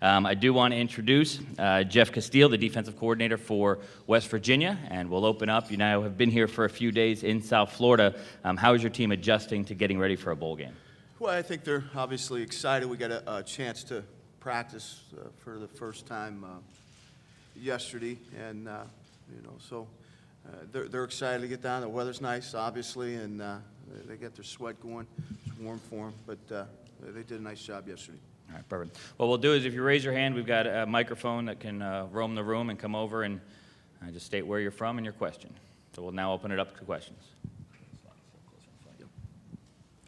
I do want to introduce Jeff Casteel, the defensive coordinator for West Virginia, and we'll open up. You now have been here for a few days in South Florida. How is your team adjusting to getting ready for a bowl game? Well, I think they're obviously excited. We got a chance to practice for the first time yesterday, and so they're excited to get down. The weather's nice, obviously, and they get their sweat going. It's warm for them, but they did a nice job yesterday. All right, perfect. What we'll do is if you raise your hand, we've got a microphone that can roam the room and come over and just state where you're from and your question. So we'll now open it up to questions.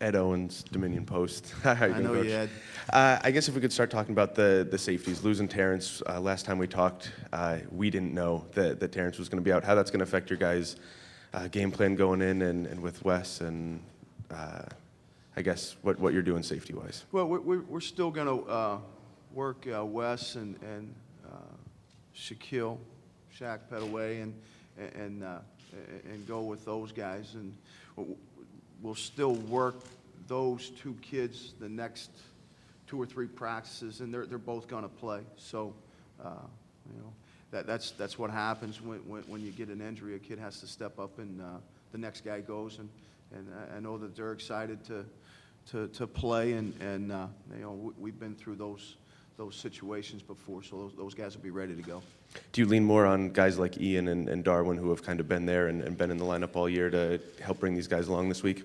Ed Owens, Dominion Post. How you I doing, know Coach? you, Ed. I guess if we could start talking about the safeties. Losing Terrence, last time we talked, we didn't know that Terrence was going to be out. How that's going to affect your guys' game plan going in and with Wes, and I guess what you're doing safety-wise. Well, we're still going to work Wes and Shaquille, Shaq Petaway, and go with those guys, and we'll still work those two kids the next 2 or 3 practices, and they're both going to play. So, that's what happens when you get an injury. A kid has to step up, and the next guy goes. And I know that they're excited to play, and we've been through those situations before, so those guys will be ready to go. Do you lean more on guys like Ian and Darwin, who have kind of been there and been in the lineup all year, to help bring these guys along this week?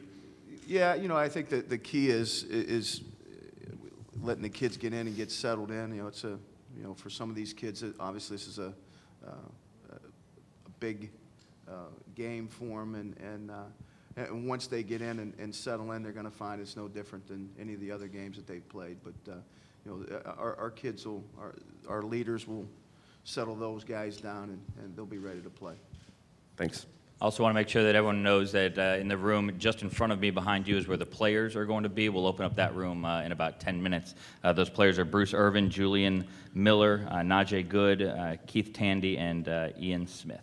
Yeah, I think that the key is letting the kids get in and get settled in. It's for some of these kids, obviously this is a big game for them, and once they get in and settle in, they're going to find it's no different than any of the other games that they've played. But our kids our leaders will settle those guys down, and they'll be ready to play. Thanks. Also want to make sure that everyone knows that in the room just in front of me behind you is where the players are going to be. We'll open up that room in about 10 minutes. Those players are Bruce Irvin, Julian Miller, Najee Good, Keith Tandy, and Ian Smith.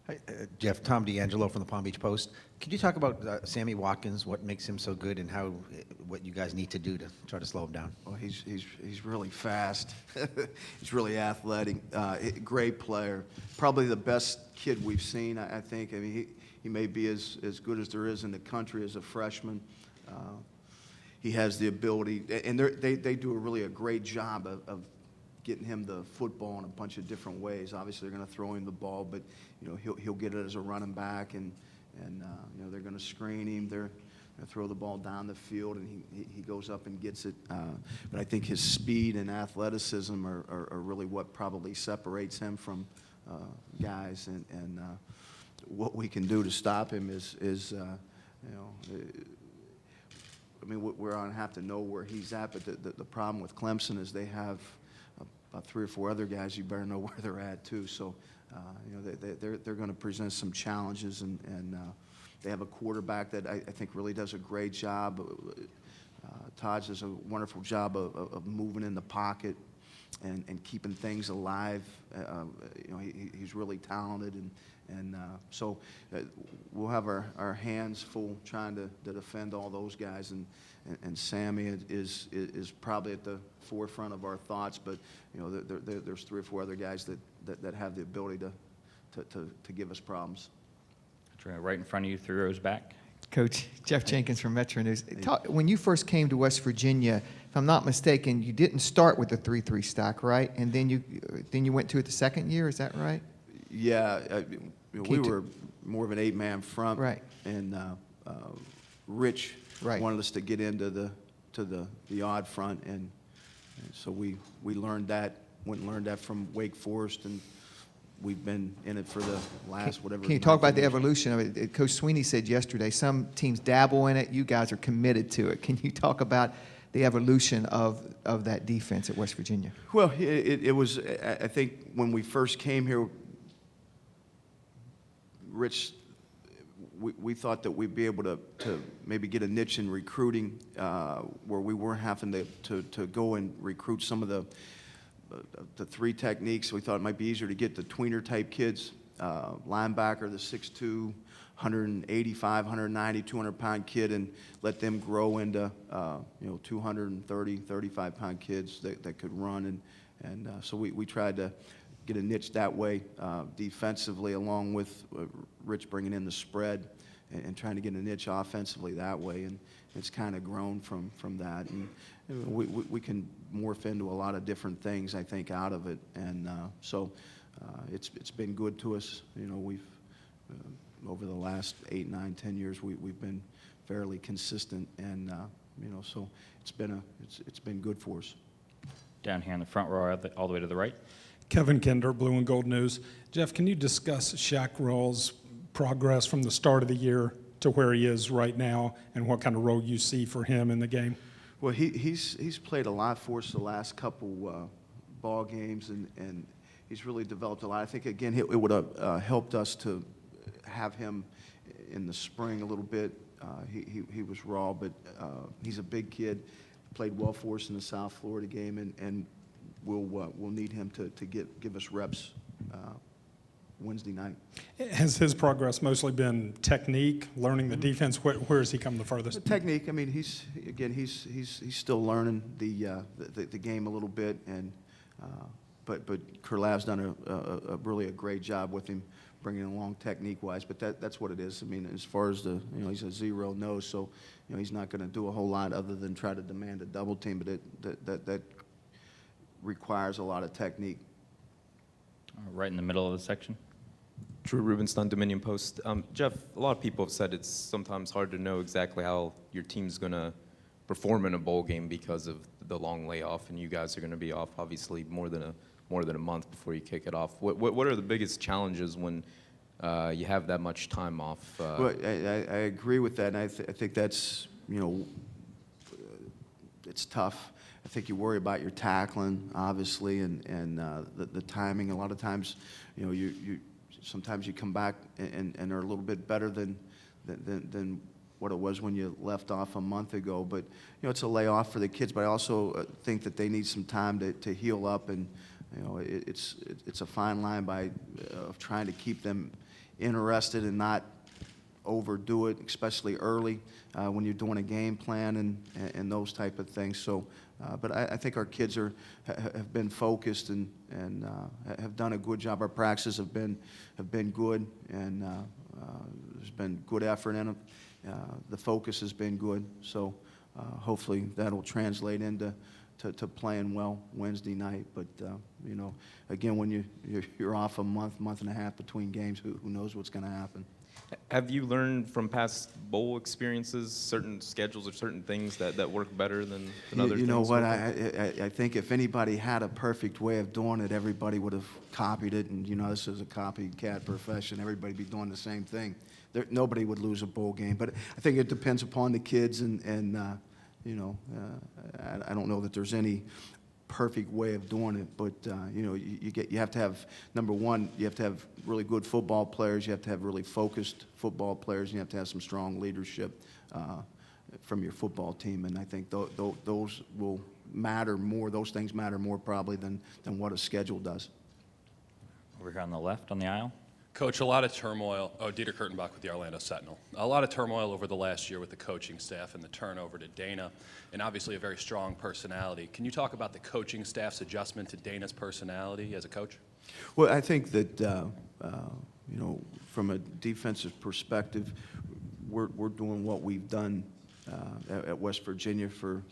Hi, Jeff, Tom D'Angelo from the Palm Beach Post. Could you talk about Sammy Watkins, what makes him so good, and what you guys need to do to try to slow him down? Well, he's really fast. He's really athletic. Great player. Probably the best kid we've seen, I think. I mean, he may be as good as there is in the country as a freshman. He has the ability, and they do a great job of getting him the football in a bunch of different ways. Obviously, they're going to throw him the ball, but he'll get it as a running back, and they're going to screen him. They're going to throw the ball down the field, and he goes up and gets it. But I think his speed and athleticism are really what probably separates him from guys, and what we can do to stop him is I mean, we're going to have to know where he's at, but the problem with Clemson is they have about 3 or 4 other guys. You better know where they're at too. So, they're going to present some challenges, and they have a quarterback that I think really does a great job. Taj does a wonderful job of moving in the pocket and keeping things alive. He's really talented, and so we'll have our hands full trying to defend all those guys, and Sammy is probably at the forefront of our thoughts, but there's 3 or 4 other guys that have the ability to give us problems. Right in front of you, 3 rows back. Coach, Jeff Jenkins from Metro News. When you first came to West Virginia, if I'm not mistaken, you didn't start with the 3-3 stack, right? And then you went to it the second year. Is that right? Yeah, we were more of an 8-man front, right? And Rich wanted us to get into the odd front, and so we learned that. Went and learned that from Wake Forest, and we've been in it for the last whatever. Can you talk about the evolution of it? Coach Sweeney said yesterday some teams dabble in it. You guys are committed to it. Can you talk about the evolution of that defense at West Virginia? Well, it was, I think, when we first came here, Rich, we thought that we'd be able to maybe get a niche in recruiting where we weren't having to go and recruit some of the 3 techniques. We thought it might be easier to get the tweener type kids linebacker, the 6'2", 185, 190, 200-pound kid, and let them grow into 230, 35-pound kids that could run. And so we tried to get a niche that way defensively, along with Rich bringing in the spread and trying to get a niche offensively that way. And it's kind of grown from that. And we can morph into a lot of different things, I think, out of it. And so it's been good to us. We've over the last 8, 9, 10 years, we've been fairly consistent, and so it's been good for us. Down here in the front row, all the way to the right. Kevin Kinder, Blue and Gold News. Jeff, can you discuss Shaq Rawls' progress from the start of the year to where he is right now, and what kind of role you see for him in the game? Well, he's played a lot for us the last couple ball games, and he's really developed a lot. I think, again, it would have helped us to have him in the spring a little bit. He was raw, but he's a big kid, played well for us in the South Florida game, and we'll need him to give us reps Wednesday night. Has his progress mostly been technique, learning the defense? Where has he come the furthest? The technique. I mean, he's still learning the game a little bit, and but Kurlav's done really a great job with him, bringing him along technique-wise. But that's what it is. I mean, as far as he's a 0 nose, so he's not going to do a whole lot other than try to demand a double team. But that requires a lot of technique. Right in the middle of the section. Drew Rubenstein, Dominion Post. Jeff, a lot of people have said it's sometimes hard to know exactly how your team's going to perform in a bowl game because of the long layoff, and you guys are going to be off obviously more than a month before you kick it off. What are the biggest challenges when you have that much time off? Well, I agree with that, and I think that's it's tough. I think you worry about your tackling, obviously, and the timing. A lot of times, you sometimes you come back and are a little bit better than what it was when you left off a month ago. But it's a layoff for the kids. But I also think that they need some time to heal up, and it's a fine line of trying to keep them interested and not overdo it, especially early when you're doing a game plan and those type of things. So, but I think our kids have been focused and have done a good job. Our practices have been good, and there's been good effort in them. The focus has been good. So hopefully that'll translate into playing well Wednesday night. But again, when you're off a month and a half between games, who knows what's going to happen? Have you learned from past bowl experiences certain schedules or certain things that work better than other things? You know what? I think if anybody had a perfect way of doing it, everybody would have copied it. And this is a copycat profession. Everybody be doing the same thing. Nobody would lose a bowl game. But I think it depends upon the kids, and I don't know that there's any perfect way of doing it, but you have to have, number one, you have to have really good football players, you have to have really focused football players, and you have to have some strong leadership from your football team, and I think those will matter more. Those things matter more probably than what a schedule does. Over here on the left on the aisle. Coach, a lot of turmoil. Dieter Kurtenbach with the Orlando Sentinel. A lot of turmoil over the last year with the coaching staff and the turnover to Dana, and obviously a very strong personality. Can you talk about the coaching staff's adjustment to Dana's personality as a coach? Well, I think that from a defensive perspective, we're doing what we've done at West Virginia for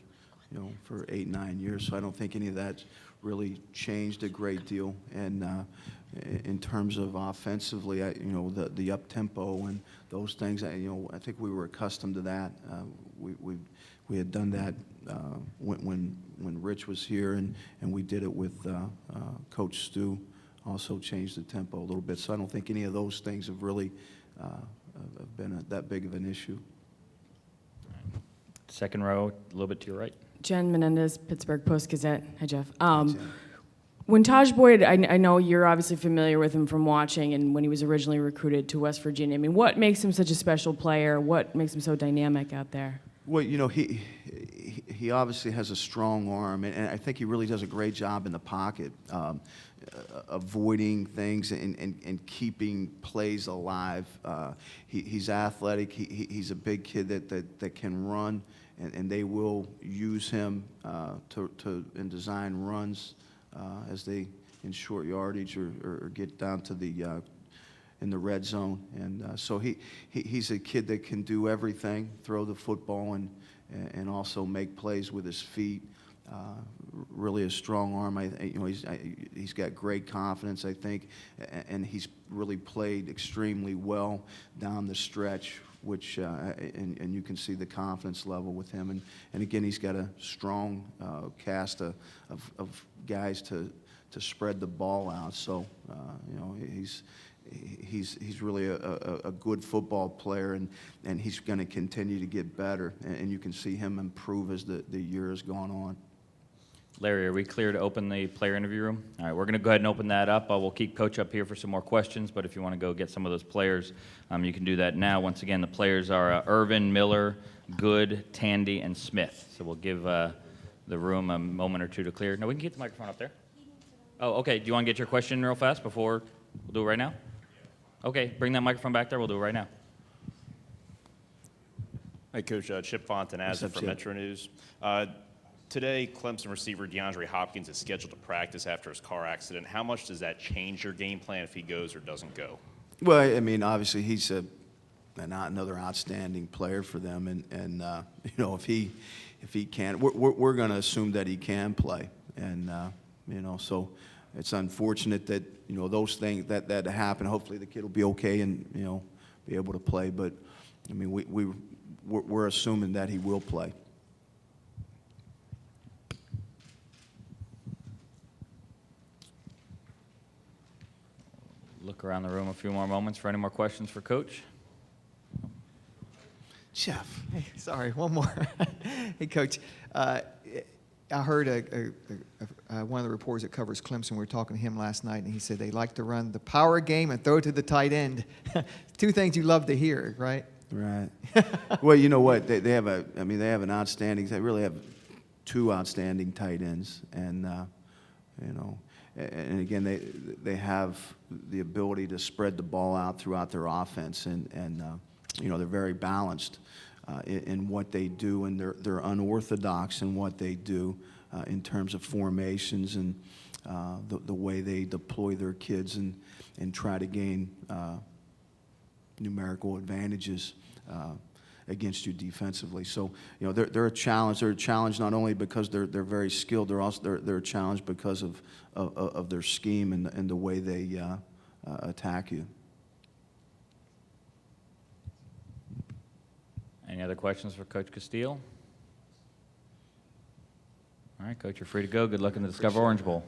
8, 9 years. So I don't think any of that's really changed a great deal. And in terms of offensively, the up tempo and those things, I think we were accustomed to that. We had done that when Rich was here, and we did it with Coach Stu. Also changed the tempo a little bit. So I don't think any of those things have really have been that big of an issue. Second row, a little bit to your right. Jen Menendez, Pittsburgh Post-Gazette. Hi, Jeff. Jen. When Taj Boyd, I know you're obviously familiar with him from watching and when he was originally recruited to West Virginia. I mean, what makes him such a special player? What makes him so dynamic out there? Well, he obviously has a strong arm, and I think he really does a great job in the pocket, avoiding things and keeping plays alive. He's athletic. He's a big kid that can run, and they will use him and design runs as they in short yardage or get down to the in the red zone. And so he's a kid that can do everything, throw the football and also make plays with his feet. Really a strong arm. He's got great confidence, I think, and he's really played extremely well down the stretch, which and you can see the confidence level with him. And again, he's got a strong cast of guys to spread the ball out. So he's really a good football player, and he's going to continue to get better. And you can see him improve as the year has gone on. Larry, are we clear to open the player interview room? All right, we're going to go ahead and open that up. We'll keep Coach up here for some more questions, but if you want to go get some of those players, you can do that now. Once again, the players are Irvin, Miller, Good, Tandy, and Smith. So we'll give the room a moment or two to clear. No, we can keep the microphone up there. Oh, okay. Do you want to get your question real fast before? We'll do it right now? Okay, bring that microphone back there. We'll do it right now. Hi, Coach. Chip Fontanazza from Chip? Metro News. Today, Clemson receiver DeAndre Hopkins is scheduled to practice after his car accident. How much does that change your game plan if he goes or doesn't go? Well, I mean, obviously he's another outstanding player for them, and if he can, we're going to assume that he can play, and so it's unfortunate that those things that happen. Hopefully the kid will be okay and be able to play, but I mean we're assuming that he will play. Look around the room a few more moments for any more questions for Coach. Jeff. Hey, sorry, one more. Hey, Coach. I heard one of the reporters that covers Clemson, we were talking to him last night, and he said they like to run the power game and throw it to the tight end. Two things you love to hear, right? Right. Well, you know what? They have an outstanding. They really have two outstanding tight ends, and and again they have the ability to spread the ball out throughout their offense, and they're very balanced in what they do, and they're unorthodox in what they do in terms of formations and the way they deploy their kids and try to gain numerical advantages against you defensively. So they're a challenge. They're a challenge not only because they're very skilled. They're a challenge because of their scheme and the way they attack you. Any other questions for Coach Casteel? All right, Coach, you're free to go. Good luck in the Discover Orange Bowl.